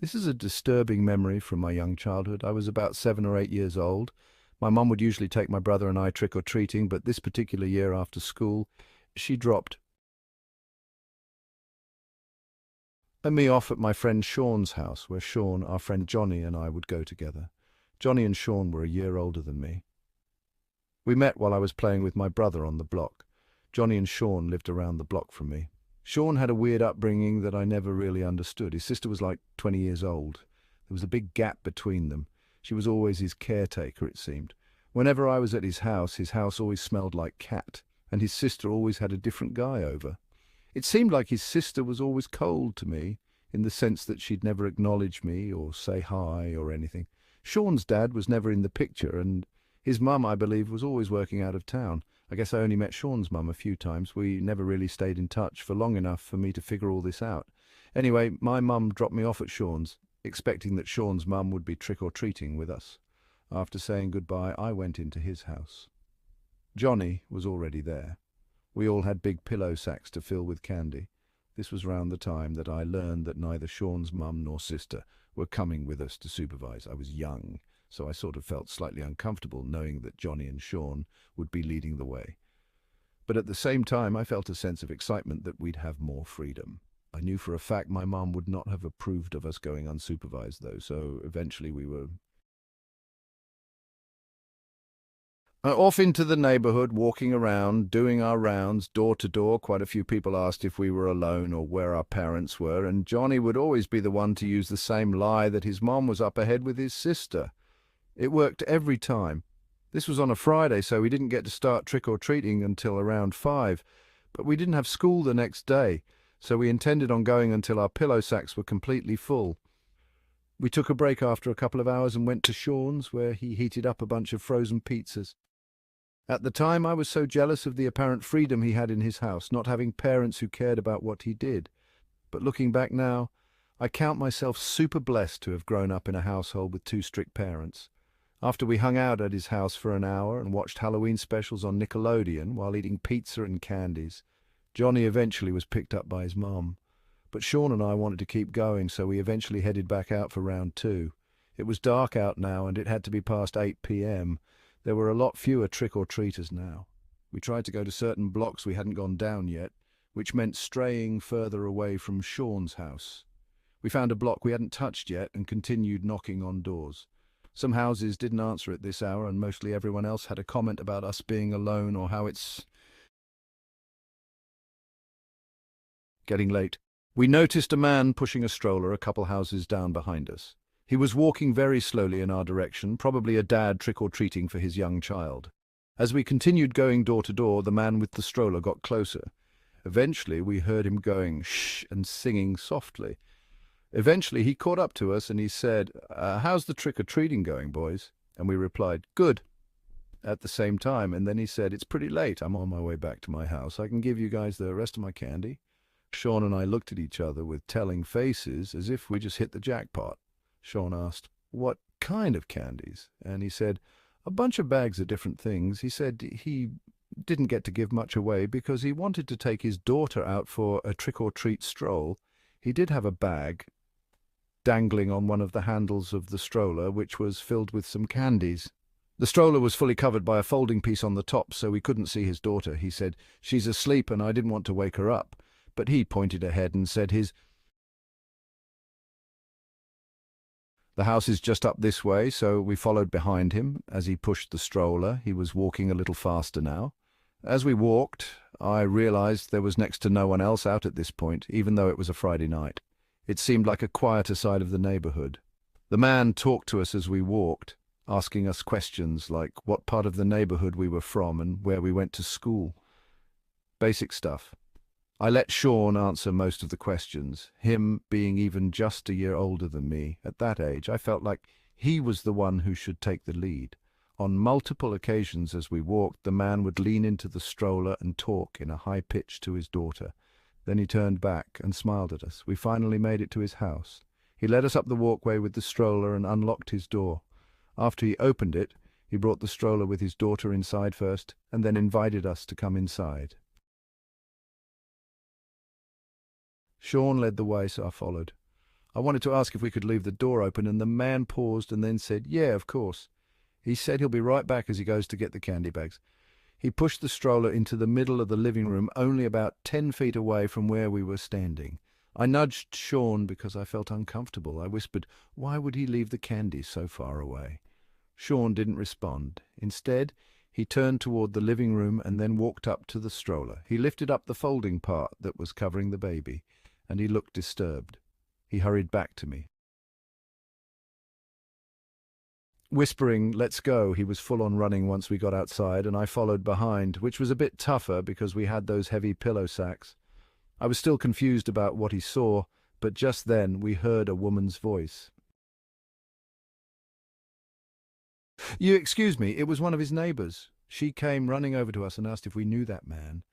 This is a disturbing memory from my young childhood. I was about 7 or 8 years old. My mum would usually take my brother and I trick-or-treating, but this particular year after school, she dropped me off at my friend Sean's house, where Sean, our friend Johnny, and I would go together. Johnny and Sean were a year older than me. We met while I was playing with my brother on the block. Johnny and Sean lived around the block from me. Sean had a weird upbringing that I never really understood. His sister was like 20 years old. There was a big gap between them. She was always his caretaker, it seemed. Whenever I was at his house always smelled like cat, and his sister always had a different guy over. It seemed like his sister was always cold to me, in the sense that she'd never acknowledge me or say hi or anything. Sean's dad was never in the picture, and his mum, I believe, was always working out of town. I guess I only met Sean's mum a few times. We never really stayed in touch for long enough for me to figure all this out. Anyway, my mum dropped me off at Sean's, expecting that Sean's mum would be trick-or-treating with us. After saying goodbye, I went into his house. Johnny was already there. We all had big pillow sacks to fill with candy. This was round the time that I learned that neither Sean's mum nor sister were coming with us to supervise. I was young, so I sort of felt slightly uncomfortable knowing that Johnny and Sean would be leading the way. But at the same time, I felt a sense of excitement that we'd have more freedom. I knew for a fact my mum would not have approved of us going unsupervised, though, so eventually we were off into the neighborhood, walking around, doing our rounds, door to door. Quite a few people asked if we were alone or where our parents were, and Johnny would always be the one to use the same lie that his mom was up ahead with his sister. It worked every time. This was on a Friday, so we didn't get to start trick-or-treating until around 5, but we didn't have school the next day, so we intended on going until our pillow sacks were completely full. We took a break after a couple of hours and went to Sean's, where he heated up a bunch of frozen pizzas. At the time, I was so jealous of the apparent freedom he had in his house, not having parents who cared about what he did. But looking back now, I count myself super blessed to have grown up in a household with two strict parents. After we hung out at his house for an hour and watched Halloween specials on Nickelodeon while eating pizza and candies, Johnny eventually was picked up by his mum. But Sean and I wanted to keep going, so we eventually headed back out for round 2. It was dark out now, and it had to be past 8 p.m. There were a lot fewer trick-or-treaters now. We tried to go to certain blocks we hadn't gone down yet, which meant straying further away from Sean's house. We found a block we hadn't touched yet and continued knocking on doors. Some houses didn't answer at this hour, and mostly everyone else had a comment about us being alone or how it's getting late. We noticed a man pushing a stroller a couple houses down behind us. He was walking very slowly in our direction, probably a dad trick-or-treating for his young child. As we continued going door to door, the man with the stroller got closer. Eventually, we heard him going shh and singing softly. Eventually, he caught up to us and he said, how's the trick-or-treating going, boys? And we replied, good, at the same time. And then he said, it's pretty late. I'm on my way back to my house. I can give you guys the rest of my candy. Sean and I looked at each other with telling faces as if we just hit the jackpot. Sean asked, what kind of candies? And he said, a bunch of bags of different things. He said he didn't get to give much away because he wanted to take his daughter out for a trick-or-treat stroll. He did have a bag dangling on one of the handles of the stroller, which was filled with some candies. The stroller was fully covered by a folding piece on the top, so we couldn't see his daughter. He said, she's asleep and I didn't want to wake her up. But he pointed ahead and said the house is just up this way, so we followed behind him as he pushed the stroller. He was walking a little faster now. As we walked, I realized there was next to no one else out at this point, even though it was a Friday night. It seemed like a quieter side of the neighborhood. The man talked to us as we walked, asking us questions like what part of the neighborhood we were from and where we went to school. Basic stuff. I let Sean answer most of the questions, him being even just a year older than me. At that age, I felt like he was the one who should take the lead. On multiple occasions as we walked, the man would lean into the stroller and talk in a high pitch to his daughter. Then he turned back and smiled at us. We finally made it to his house. He led us up the walkway with the stroller and unlocked his door. After he opened it, he brought the stroller with his daughter inside first, and then invited us to come inside. Sean led the way, so I followed. I wanted to ask if we could leave the door open, and the man paused and then said, "Yeah, of course." He said he'll be right back as he goes to get the candy bags. He pushed the stroller into the middle of the living room, only about 10 feet away from where we were standing. I nudged Sean because I felt uncomfortable. I whispered, "Why would he leave the candy so far away?" Sean didn't respond. Instead, he turned toward the living room and then walked up to the stroller. He lifted up the folding part that was covering the baby, and he looked disturbed. He hurried back to me. Whispering, "Let's go," he was full on running once we got outside, and I followed behind, which was a bit tougher because we had those heavy pillow sacks. I was still confused about what he saw, but just then we heard a woman's voice. "You excuse me, it was one of his neighbors." She came running over to us and asked if we knew that man.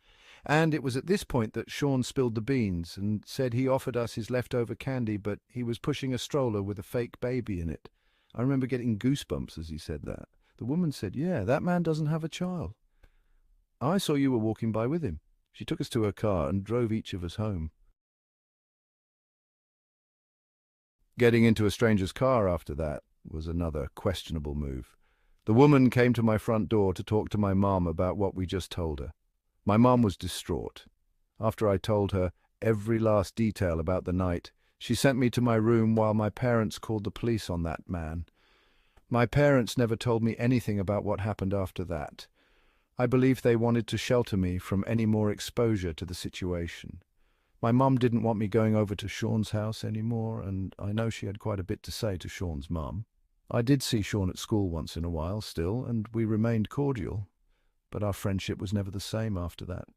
And it was at this point that Sean spilled the beans and said he offered us his leftover candy, but he was pushing a stroller with a fake baby in it. I remember getting goosebumps as he said that. The woman said, "Yeah, that man doesn't have a child. I saw you were walking by with him." She took us to her car and drove each of us home. Getting into a stranger's car after that was another questionable move. The woman came to my front door to talk to my mom about what we just told her. My mom was distraught. After I told her every last detail about the night, she sent me to my room while my parents called the police on that man. My parents never told me anything about what happened after that. I believe they wanted to shelter me from any more exposure to the situation. My mum didn't want me going over to Sean's house anymore, and I know she had quite a bit to say to Sean's mum. I did see Sean at school once in a while still, and we remained cordial, but our friendship was never the same after that.